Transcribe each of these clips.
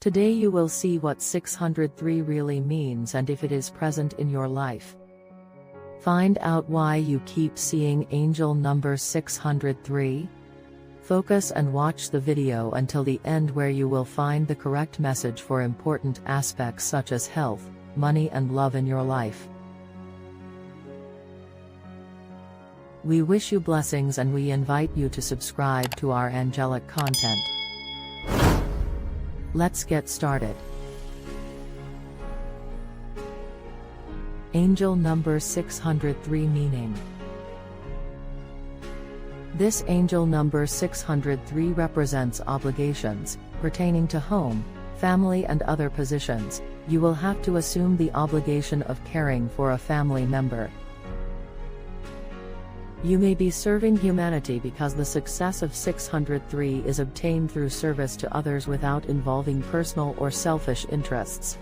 Today you will see what 603 really means and if it is present in your life. Find out why you keep seeing angel number 603. Focus and watch the video until the end, where you will find the correct message for important aspects such as health, money and love in your life. We wish you blessings and we invite you to subscribe to our angelic content. Let's get started. Angel number 603 meaning. This angel number 603 represents obligations pertaining to home, family and other positions. You will have to assume the obligation of caring for a family member. You may be serving humanity because the success of 603 is obtained through service to others without involving personal or selfish interests.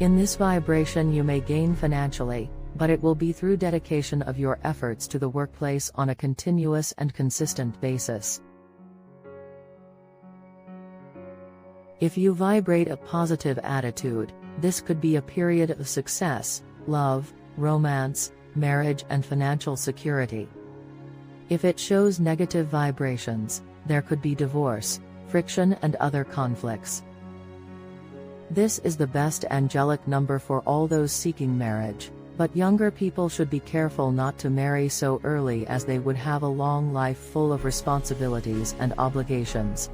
In this vibration you may gain financially, but it will be through dedication of your efforts to the workplace on a continuous and consistent basis. If you vibrate a positive attitude, this could be a period of success, love, romance, marriage and financial security. If it shows negative vibrations, there could be divorce, friction and other conflicts. This is the best angelic number for all those seeking marriage, but younger people should be careful not to marry so early, as they would have a long life full of responsibilities and obligations.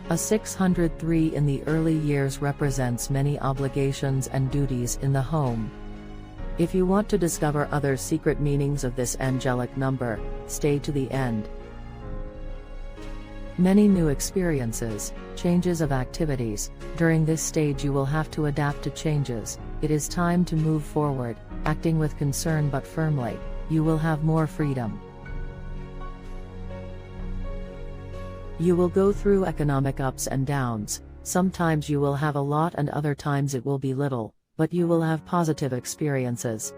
A 603 in the early years represents many obligations and duties in the home. If you want to discover other secret meanings of this angelic number, stay to the end. Many new experiences, changes of activities. During this stage you will have to adapt to changes. It is time to move forward, acting with concern but firmly. You will have more freedom. You will go through economic ups and downs. Sometimes you will have a lot and other times it will be little, but you will have positive experiences.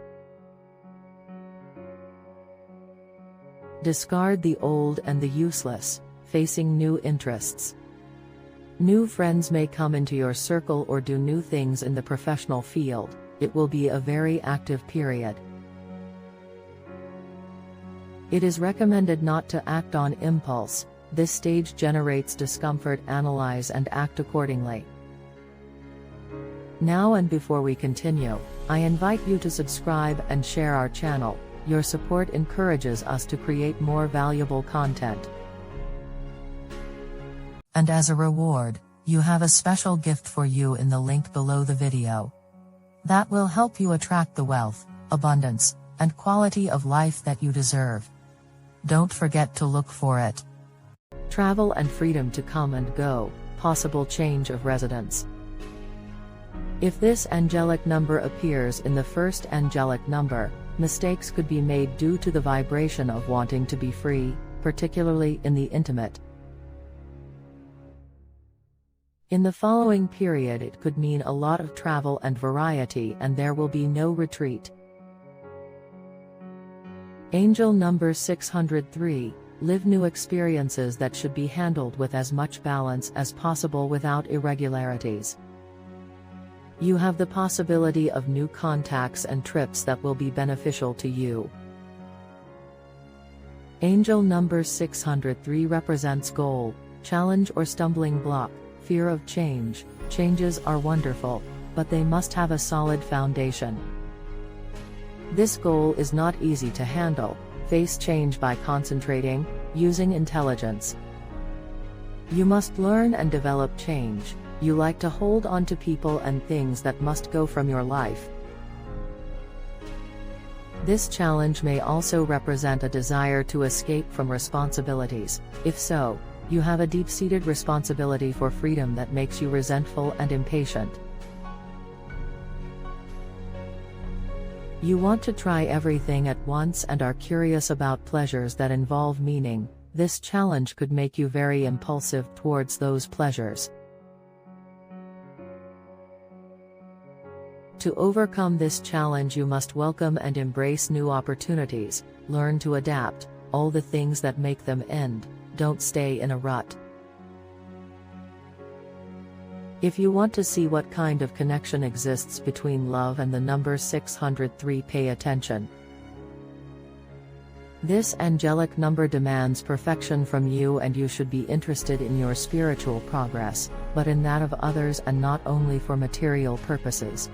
Discard the old and the useless, facing new interests. New friends may come into your circle or do new things in the professional field. It will be a very active period. It is recommended not to act on impulse. This stage generates discomfort. Analyze and act accordingly. Now and before we continue, I invite you to subscribe and share our channel. Your support encourages us to create more valuable content. And as a reward, you have a special gift for you in the link below the video. That will help you attract the wealth, abundance, and quality of life that you deserve. Don't forget to look for it. Travel and freedom to come and go, possible change of residence. If this angelic number appears in the first angelic number, mistakes could be made due to the vibration of wanting to be free, particularly in the intimate. In the following period it could mean a lot of travel and variety, and there will be no retreat. Angel number 603. Live new experiences that should be handled with as much balance as possible without irregularities. You have the possibility of new contacts and trips that will be beneficial to you. Angel number 603 represents goal, challenge or stumbling block, fear of change. Changes are wonderful, but they must have a solid foundation. This goal is not easy to handle. Face change by concentrating, using intelligence. You must learn and develop change. You like to hold on to people and things that must go from your life. This challenge may also represent a desire to escape from responsibilities. If so, you have a deep-seated responsibility for freedom that makes you resentful and impatient. You want to try everything at once and are curious about pleasures that involve meaning. This challenge could make you very impulsive towards those pleasures. To overcome this challenge, you must welcome and embrace new opportunities, learn to adapt, all the things that make them end. Don't stay in a rut. If you want to see what kind of connection exists between love and the number 603, pay attention. This angelic number demands perfection from you, and you should be interested in your spiritual progress, but in that of others and not only for material purposes.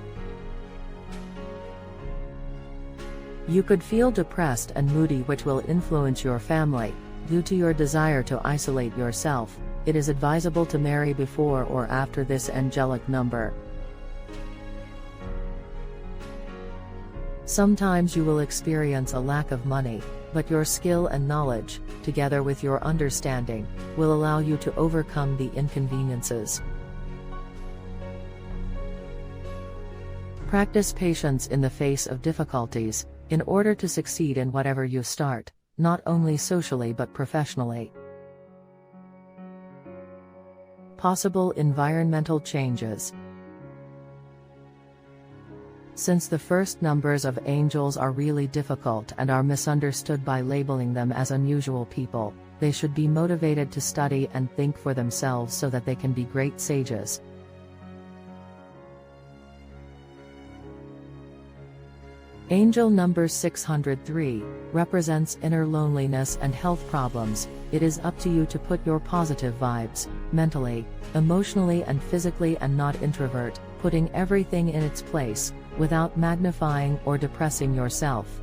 You could feel depressed and moody, which will influence your family. Due to your desire to isolate yourself, it is advisable to marry before or after this angelic number. Sometimes you will experience a lack of money, but your skill and knowledge, together with your understanding, will allow you to overcome the inconveniences. Practice patience in the face of difficulties, in order to succeed in whatever you start, not only socially but professionally. Possible environmental changes. Since the first numbers of angels are really difficult and are misunderstood by labeling them as unusual people, they should be motivated to study and think for themselves so that they can be great sages. Angel number 603 represents inner loneliness and health problems. It is up to you to put your positive vibes, mentally, emotionally and physically, and not introvert, putting everything in its place, without magnifying or depressing yourself.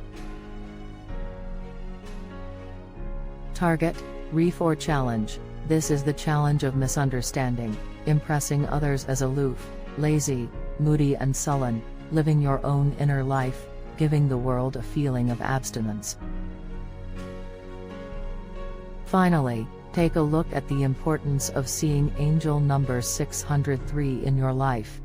Target, reef or challenge. This is the challenge of misunderstanding, impressing others as aloof, lazy, moody and sullen, living your own inner life, giving the world a feeling of abstinence. Finally, take a look at the importance of seeing angel number 603 in your life.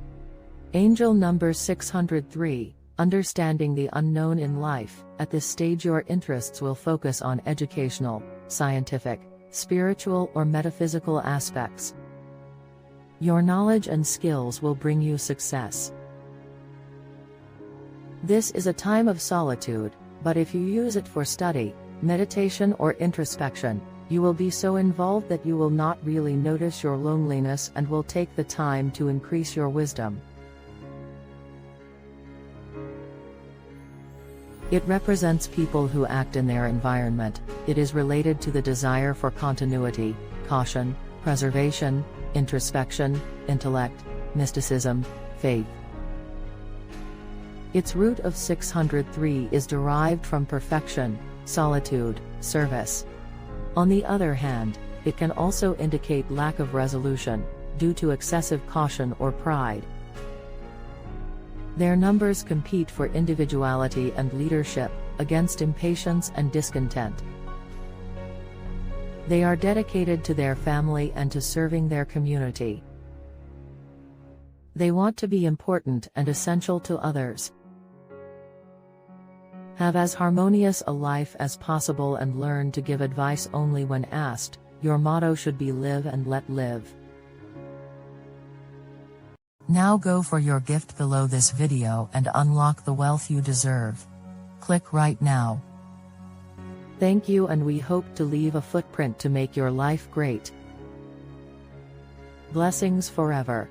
Angel number 603, understanding the unknown in life. At this stage your interests will focus on educational, scientific, spiritual or metaphysical aspects. Your knowledge and skills will bring you success. This is a time of solitude, but if you use it for study, meditation or introspection, you will be so involved that you will not really notice your loneliness and will take the time to increase your wisdom. It represents people who act in their environment. It is related to the desire for continuity, caution, preservation, introspection, intellect, mysticism, faith. Its root of 603 is derived from perfection, solitude, service. On the other hand, it can also indicate lack of resolution, due to excessive caution or pride. Their numbers compete for individuality and leadership, against impatience and discontent. They are dedicated to their family and to serving their community. They want to be important and essential to others. Have as harmonious a life as possible and learn to give advice only when asked. Your motto should be live and let live. Now go for your gift below this video and unlock the wealth you deserve. Click right now. Thank you, and we hope to leave a footprint to make your life great. Blessings forever.